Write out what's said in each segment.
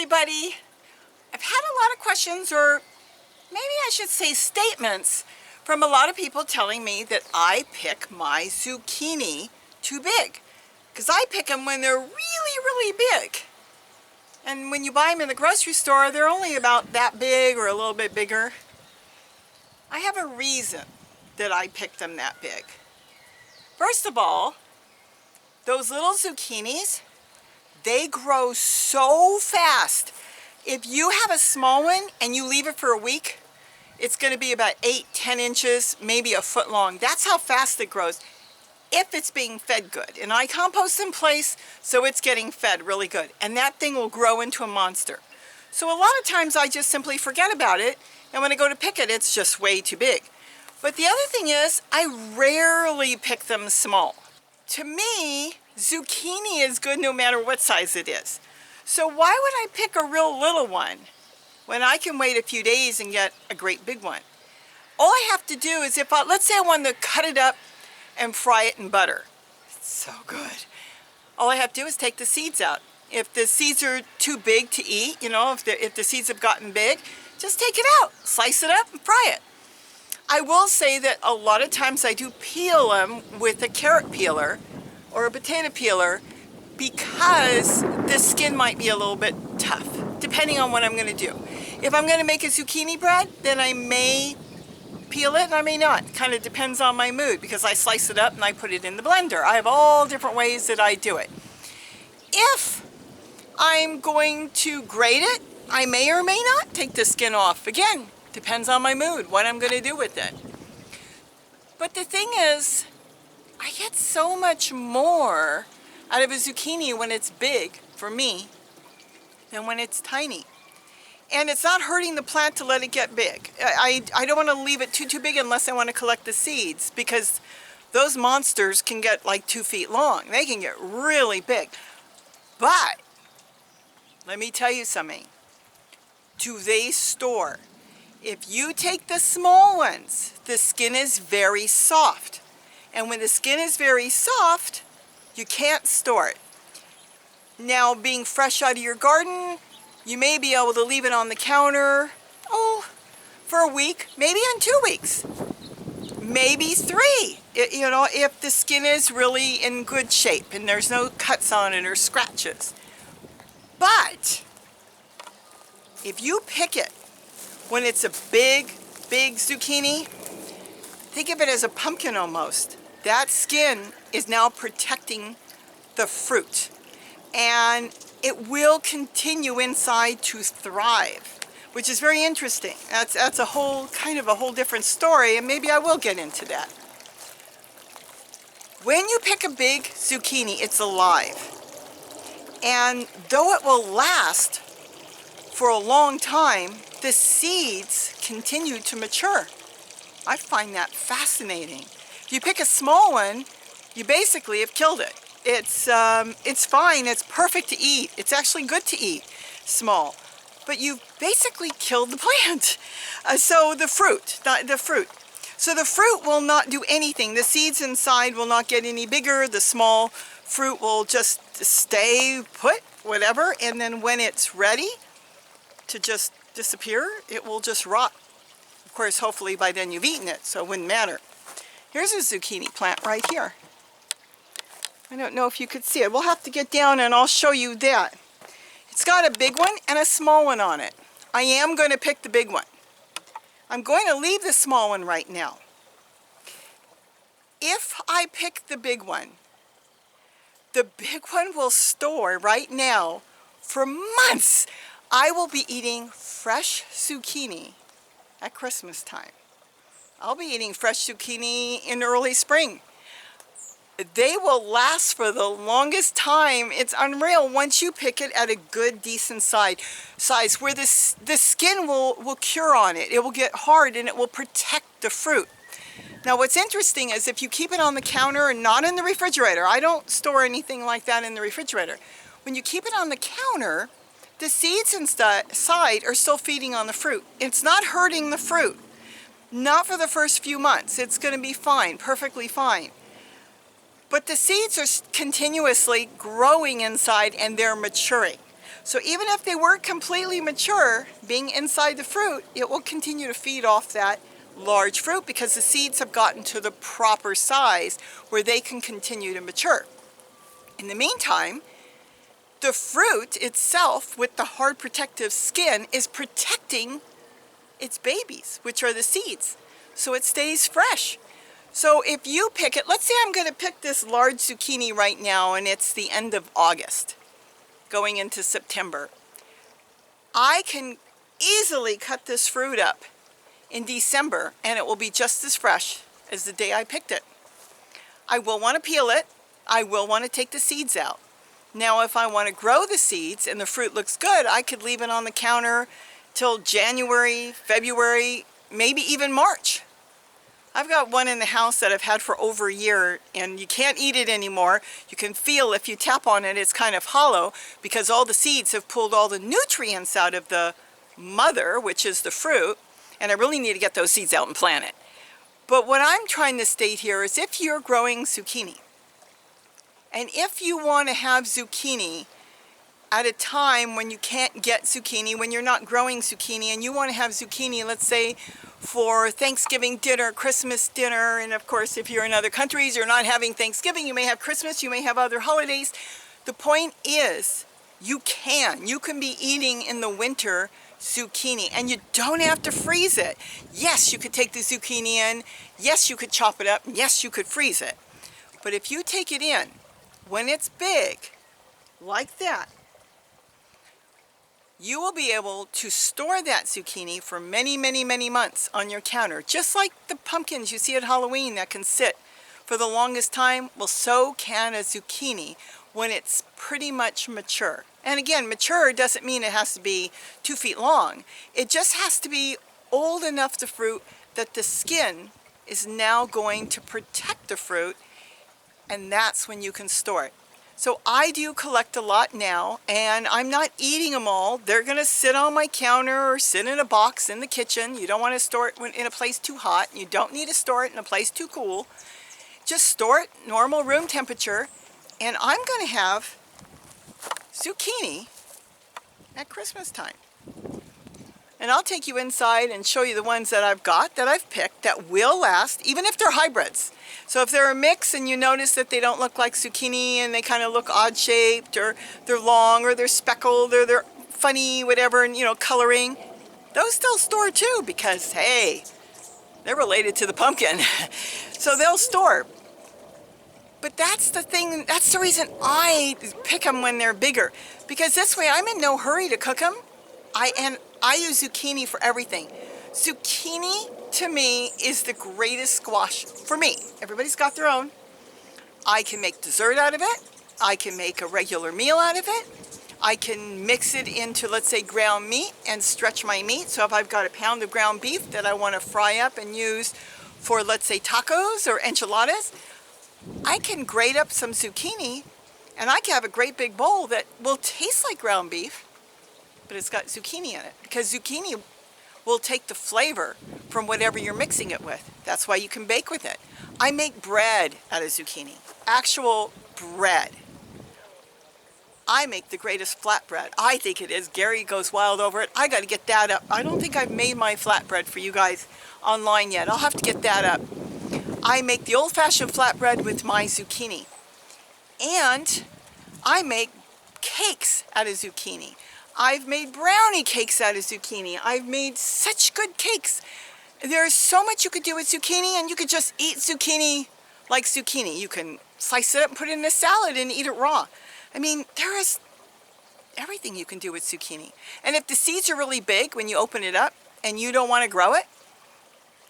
everybody. I've had a lot of questions, or maybe I should say statements, from a lot of people telling me that I pick my zucchini too big. Because I pick them when they're really, really big. And when you buy them in the grocery store, they're only about that big or a little bit bigger. I have a reason that I pick them that big. First of all, those little zucchinis, they grow so fast. If you have a small one and you leave it for a week, it's going to be about 8-10 inches, maybe a foot long. That's how fast it grows, if it's being fed good. And I compost in place, so it's getting fed really good. And that thing will grow into a monster. So a lot of times I just simply forget about it, and when I go to pick it, it's just way too big. But the other thing is, I rarely pick them small. To me, zucchini is good no matter what size it is. So why would I pick a real little one when I can wait a few days and get a great big one? All I have to do is, let's say I want to cut it up and fry it in butter. It's so good. All I have to do is take the seeds out. If the seeds are too big to eat, if the seeds have gotten big, just take it out, slice it up and fry it. I will say that a lot of times I do peel them with a carrot peeler or a potato peeler, because the skin might be a little bit tough, depending on what I'm going to do. If I'm going to make a zucchini bread, then I may peel it and I may not. Kind of depends on my mood, because I slice it up and I put it in the blender. I have all different ways that I do it. If I'm going to grate it, I may or may not take the skin off. Again, depends on my mood, what I'm going to do with it. But the thing is, I get so much more out of a zucchini when it's big, for me, than when it's tiny. And it's not hurting the plant to let it get big. I don't want to leave it too big unless I want to collect the seeds, because those monsters can get like 2 feet long. They can get really big. But let me tell you something. Do they store? If you take the small ones, the skin is very soft. And when the skin is very soft, you can't store it. Now, being fresh out of your garden, you may be able to leave it on the counter, for a week, maybe in 2 weeks, maybe 3. If the skin is really in good shape and there's no cuts on it or scratches. But if you pick it when it's a big, big zucchini, think of it as a pumpkin almost. That skin is now protecting the fruit, and it will continue inside to thrive, which is very interesting. That's a whole different story, and maybe I will get into that. When you pick a big zucchini, it's alive, and though it will last for a long time, the seeds continue to mature. I find that fascinating. If you pick a small one, you basically have killed it. It's fine, it's perfect to eat. It's actually good to eat small, but you basically killed the plant. So the fruit. So the fruit will not do anything. The seeds inside will not get any bigger. The small fruit will just stay put, whatever, and then when it's ready to just disappear, it will just rot. Of course, hopefully by then you've eaten it, so it wouldn't matter. Here's a zucchini plant right here. I don't know if you could see it. We'll have to get down and I'll show you that. It's got a big one and a small one on it. I am going to pick the big one. I'm going to leave the small one right now. If I pick the big one will store right now for months. I will be eating fresh zucchini at Christmas time. I'll be eating fresh zucchini in early spring. They will last for the longest time. It's unreal once you pick it at a good, decent size where the skin will cure on it. It will get hard and it will protect the fruit. Now, what's interesting is if you keep it on the counter and not in the refrigerator, I don't store anything like that in the refrigerator. When you keep it on the counter, the seeds inside are still feeding on the fruit. It's not hurting the fruit. Not for the first few months. It's going to be fine, perfectly fine. But the seeds are continuously growing inside and they're maturing. So even if they weren't completely mature, being inside the fruit, it will continue to feed off that large fruit because the seeds have gotten to the proper size where they can continue to mature. In the meantime, the fruit itself with the hard protective skin is protecting its babies, which are the seeds, so it stays fresh. So if you pick it, let's say I'm going to pick this large zucchini right now and it's the end of August, going into September. I can easily cut this fruit up in December and it will be just as fresh as the day I picked it. I will want to peel it. I will want to take the seeds out. Now if I want to grow the seeds and the fruit looks good, I could leave it on the counter till January, February, maybe even March. I've got one in the house that I've had for over a year and you can't eat it anymore. You can feel if you tap on it, it's kind of hollow because all the seeds have pulled all the nutrients out of the mother, which is the fruit, and I really need to get those seeds out and plant it. But what I'm trying to state here is if you're growing zucchini, and if you want to have zucchini at a time when you can't get zucchini, when you're not growing zucchini, and you want to have zucchini, let's say, for Thanksgiving dinner, Christmas dinner, and of course, if you're in other countries, you're not having Thanksgiving, you may have Christmas, you may have other holidays. The point is, you can be eating in the winter zucchini, and you don't have to freeze it. Yes, you could take the zucchini in, yes, you could chop it up, yes, you could freeze it. But if you take it in, when it's big, like that, you will be able to store that zucchini for many, many, many months on your counter. Just like the pumpkins you see at Halloween that can sit for the longest time, well, so can a zucchini when it's pretty much mature. And again, mature doesn't mean it has to be 2 feet long. It just has to be old enough, the fruit, that the skin is now going to protect the fruit, and that's when you can store it. So I do collect a lot now, and I'm not eating them all. They're going to sit on my counter or sit in a box in the kitchen. You don't want to store it in a place too hot. You don't need to store it in a place too cool. Just store it normal room temperature, and I'm going to have zucchini at Christmas time. And I'll take you inside and show you the ones that I've got, that I've picked, that will last, even if they're hybrids. So if they're a mix and you notice that they don't look like zucchini and they kind of look odd shaped, or they're long, or they're speckled, or they're funny, whatever, and coloring, those still store too because, hey, they're related to the pumpkin. So they'll store. But that's the thing, that's the reason I pick them when they're bigger. Because this way I'm in no hurry to cook them. I use zucchini for everything. Zucchini, to me, is the greatest squash for me. Everybody's got their own. I can make dessert out of it. I can make a regular meal out of it. I can mix it into, let's say, ground meat and stretch my meat. So if I've got a pound of ground beef that I want to fry up and use for, let's say, tacos or enchiladas, I can grate up some zucchini and I can have a great big bowl that will taste like ground beef, but it's got zucchini in it, because zucchini will take the flavor from whatever you're mixing it with. That's why you can bake with it. I make bread out of zucchini, actual bread. I make the greatest flatbread. I think it is. Gary goes wild over it. I got to get that up. I don't think I've made my flatbread for you guys online yet. I'll have to get that up. I make the old-fashioned flatbread with my zucchini. And I make cakes out of zucchini. I've made brownie cakes out of zucchini. I've made such good cakes. There's so much you could do with zucchini, and you could just eat zucchini like zucchini. You can slice it up and put it in a salad and eat it raw. I mean, there is everything you can do with zucchini. And if the seeds are really big when you open it up and you don't want to grow it,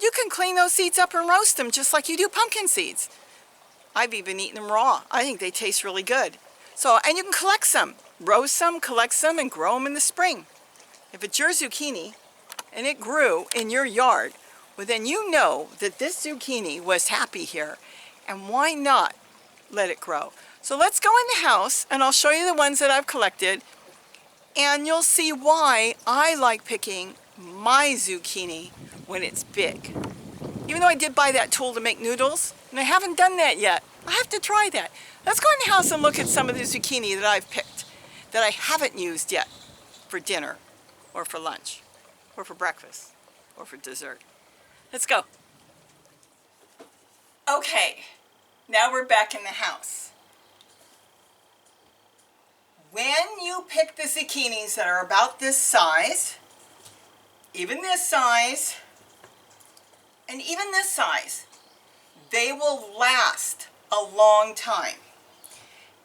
you can clean those seeds up and roast them just like you do pumpkin seeds. I've even eaten them raw. I think they taste really good. So, and you can collect some. Roast some, collect some, and grow them in the spring. If it's your zucchini and it grew in your yard, well, then you know that this zucchini was happy here. And why not let it grow? So let's go in the house and I'll show you the ones that I've collected, and you'll see why I like picking my zucchini when it's big. Even though I did buy that tool to make noodles, and I haven't done that yet. I have to try that. Let's go in the house and look at some of the zucchini that I've picked. that I haven't used yet for dinner or for lunch or for breakfast or for dessert. Let's go. Okay, now we're back in the house. When you pick the zucchinis that are about this size, even this size, and even this size, they will last a long time.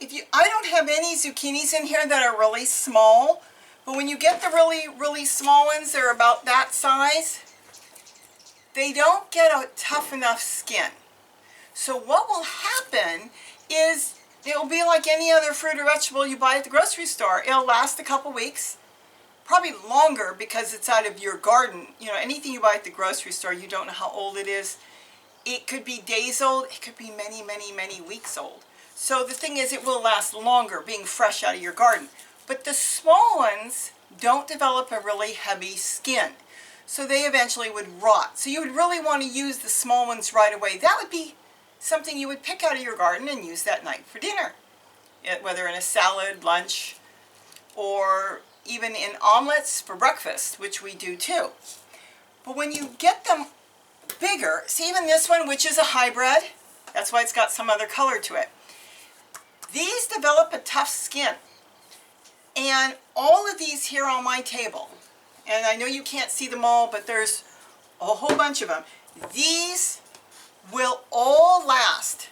I don't have any zucchinis in here that are really small, but when you get the really small ones, they're about that size, they don't get a tough enough skin. So what will happen is it'll be like any other fruit or vegetable you buy at the grocery store. It'll last a couple weeks, probably longer because it's out of your garden. You know, anything you buy at the grocery store, you don't know how old it is. It could be days old, it could be many, many, many weeks old. So the thing is, it will last longer being fresh out of your garden. But the small ones don't develop a really heavy skin. So they eventually would rot. So you would really want to use the small ones right away. That would be something you would pick out of your garden and use that night for dinner. Whether in a salad, lunch, or even in omelets for breakfast, which we do too. But when you get them bigger, see even this one, which is a hybrid, that's why it's got some other color to it. These develop a tough skin. And all of these here on my table, and I know you can't see them all, but there's a whole bunch of them. These will all last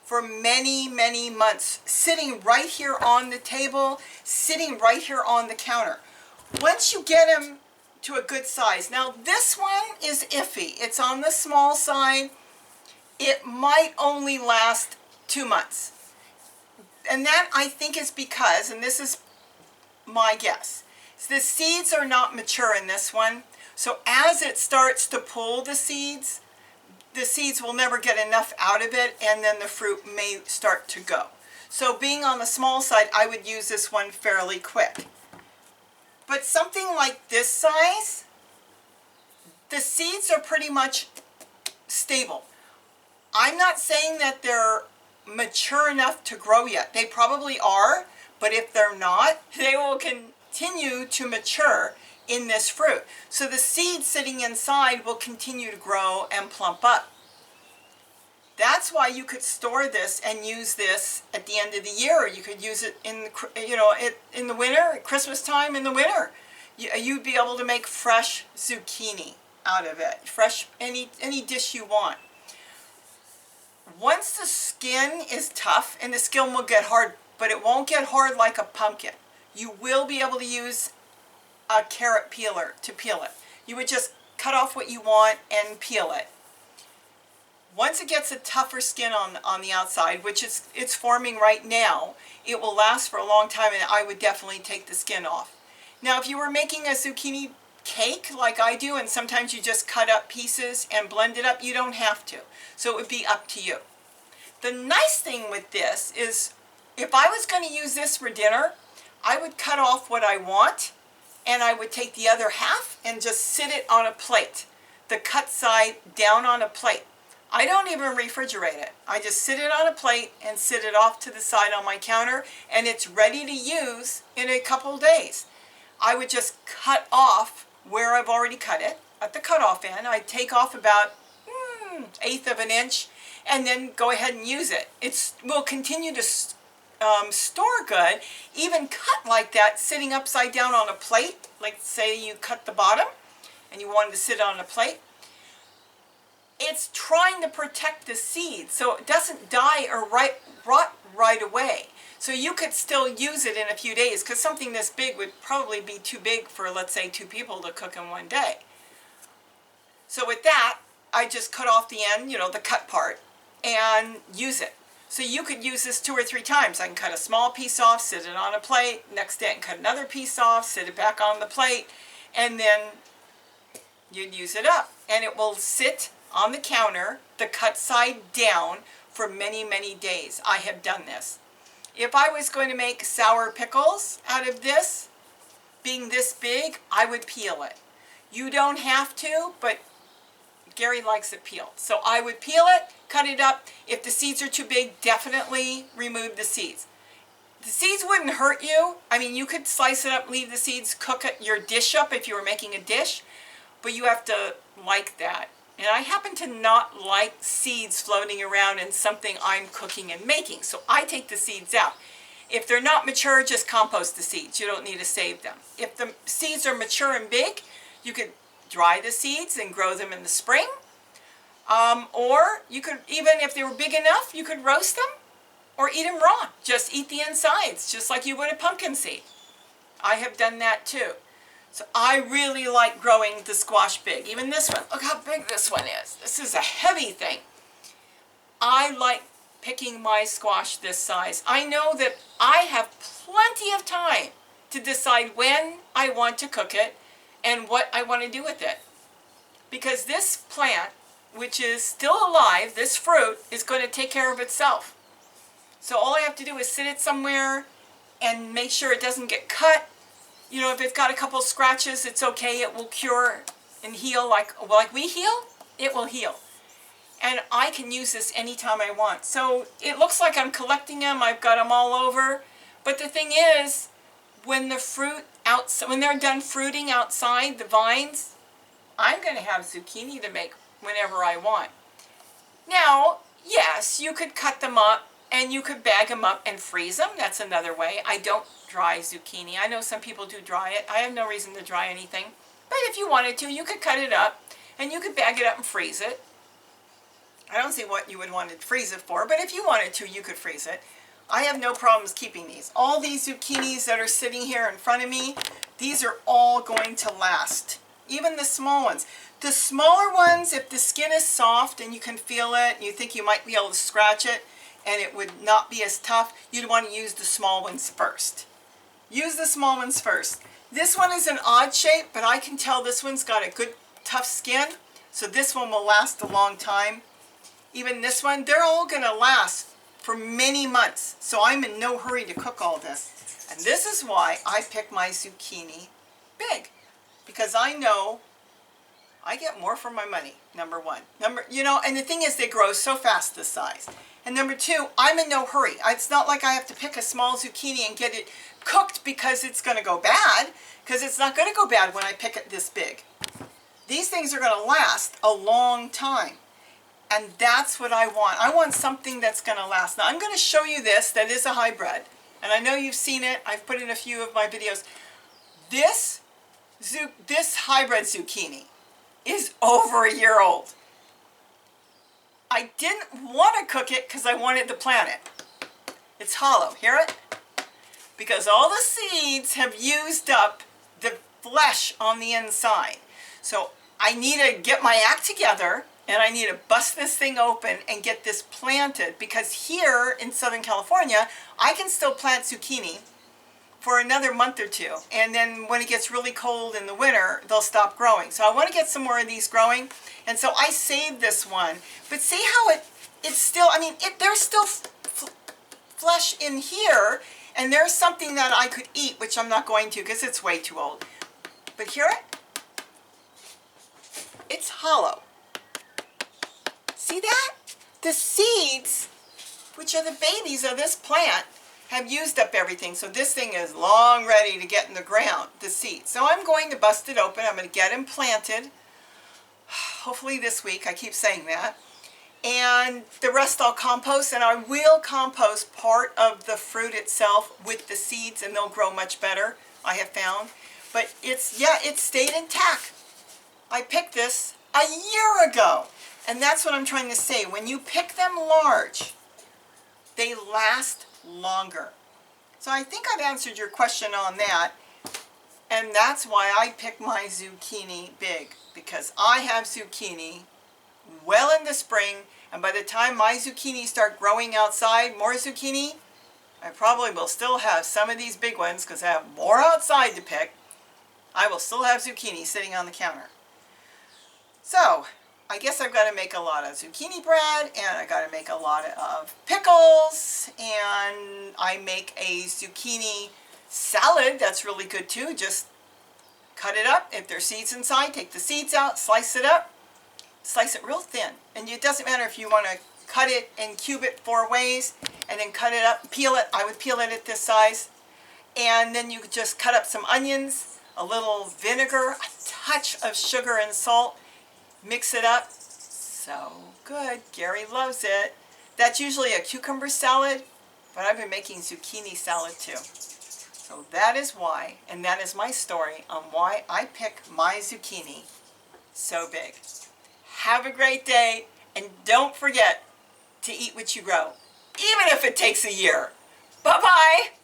for many, many months, sitting right here on the table, sitting right here on the counter. Once you get them to a good size. Now this one is iffy. It's on the small side. It might only last 2 months. And that I think is because, and this is my guess, the seeds are not mature in this one. So as it starts to pull the seeds will never get enough out of it, and then the fruit may start to go. So being on the small side, I would use this one fairly quick. But something like this size, the seeds are pretty much stable. I'm not saying that they're mature enough to grow yet. They probably are, but if they're not, they will continue to mature in this fruit. So the seeds sitting inside will continue to grow and plump up. That's why you could store this and use this at the end of the year. You could use it in the winter, at Christmas time in the winter. You'd be able to make fresh zucchini out of it. Fresh, any dish you want. Once the skin is tough, and the skin will get hard, but it won't get hard like a pumpkin. You will be able to use a carrot peeler to peel it. You would just cut off what you want and peel it. Once it gets a tougher skin on the outside, which it's forming right now, it will last for a long time, and I would definitely take the skin off. Now if you were making a zucchini cake like I do, and sometimes you just cut up pieces and blend it up, you don't have to. So it would be up to you. The nice thing with this is, if I was going to use this for dinner, I would cut off what I want, and I would take the other half and just sit it on a plate. The cut side down on a plate. I don't even refrigerate it. I just sit it on a plate and sit it off to the side on my counter, and it's ready to use in a couple days. I would just cut off where I've already cut it at the cutoff end. I'd take off about 1/8 of an inch and then go ahead and use it. It will continue to store good, even cut like that, sitting upside down on a plate. Like say you cut the bottom and you wanted to sit on a plate. It's trying to protect the seed so it doesn't die or rot right away. So you could still use it in a few days, because something this big would probably be too big for, let's say, 2 people to cook in one day. So with that, I just cut off the end, the cut part, and use it. So you could use this 2 or 3 times. I can cut a small piece off, sit it on a plate, next day I can cut another piece off, sit it back on the plate, and then you'd use it up. And it will sit on the counter, the cut side down, for many, many days. I have done this. If I was going to make sour pickles out of this, being this big, I would peel it. You don't have to, but Gary likes it peeled. So I would peel it, cut it up. If the seeds are too big, definitely remove the seeds. The seeds wouldn't hurt you. I mean, you could slice it up, leave the seeds, cook your dish up if you were making a dish, but you have to like that. And I happen to not like seeds floating around in something I'm cooking and making, so I take the seeds out. If they're not mature, just compost the seeds. You don't need to save them. If the seeds are mature and big, you could dry the seeds and grow them in the spring. Or you could, even if they were big enough, you could roast them or eat them raw. Just eat the insides, just like you would a pumpkin seed. I have done that too. So I really like growing the squash big. Even this one, look how big this one is. This is a heavy thing. I like picking my squash this size. I know that I have plenty of time to decide when I want to cook it and what I want to do with it. Because this plant, which is still alive, this fruit, is going to take care of itself. So all I have to do is sit it somewhere and make sure it doesn't get cut. You know, if it's got a couple scratches, it's okay. It will cure and heal like we heal. It will heal. And I can use this anytime I want. So it looks like I'm collecting them. I've got them all over. But the thing is, when the fruit when they're done fruiting outside the vines, I'm going to have zucchini to make whenever I want. Now, yes, you could cut them up and you could bag them up and freeze them. That's another way. I don't dry zucchini. I know some people do dry it. I have no reason to dry anything. But if you wanted to, you could cut it up and you could bag it up and freeze it. I don't see what you would want to freeze it for, but if you wanted to, you could freeze it. I have no problems keeping these. All these zucchinis that are sitting here in front of me, these are all going to last. Even the small ones. The smaller ones, if the skin is soft and you can feel it, and you think you might be able to scratch it, and it would not be as tough, you'd want to use the small ones first. Use the small ones first. This one is an odd shape, but I can tell this one's got a good tough skin, so this one will last a long time. Even this one, they're all going to last for many months, so I'm in no hurry to cook all this. And this is why I pick my zucchini big, because I know I get more for my money, number one. And the thing is, they grow so fast this size. And number two, I'm in no hurry. It's not like I have to pick a small zucchini and get it cooked because it's going to go bad, because it's not going to go bad when I pick it this big. These things are going to last a long time. And that's what I want. I want something that's going to last. Now, I'm going to show you this that is a hybrid. And I know you've seen it. I've put in a few of my videos. This hybrid zucchini is over a year old. I didn't want to cook it because I wanted to plant it. It's hollow. Hear it? Because all the seeds have used up the flesh on the inside. So I need to get my act together and I need to bust this thing open and get this planted, because here in Southern California, I can still plant zucchini for another month or two. And then when it gets really cold in the winter, they'll stop growing. So I want to get some more of these growing. And so I saved this one. But see how it's still, there's still flesh in here. And there's something that I could eat, which I'm not going to because it's way too old. But hear it? It's hollow. See that? The seeds, which are the babies of this plant, have used up everything. So this thing is long ready to get in the ground, the seeds. So I'm going to bust it open. I'm going to get them planted. Hopefully this week. I keep saying that. And the rest I'll compost. And I will compost part of the fruit itself with the seeds, and they'll grow much better, I have found. But it stayed intact. I picked this a year ago. And that's what I'm trying to say. When you pick them large, they last longer. So I think I've answered your question on that. And that's why I pick my zucchini big. Because I have zucchini well in the spring. And by the time my zucchini start growing outside, more zucchini, I probably will still have some of these big ones because I have more outside to pick. I will still have zucchini sitting on the counter. So I guess I've got to make a lot of zucchini bread, and I got to make a lot of pickles, and I make a zucchini salad that's really good too. Just cut it up. If there's seeds inside, take the seeds out, slice it up, slice it real thin. And it doesn't matter if you want to cut it and cube it 4 ways, and then cut it up, peel it. I would peel it at this size. And then you could just cut up some onions, a little vinegar, a touch of sugar and salt, mix it up. So good. Gary loves it. That's usually a cucumber salad, but I've been making zucchini salad too. So that is why, and that is my story on why I pick my zucchini so big. Have a great day, and don't forget to eat what you grow, even if it takes a year. Bye-bye.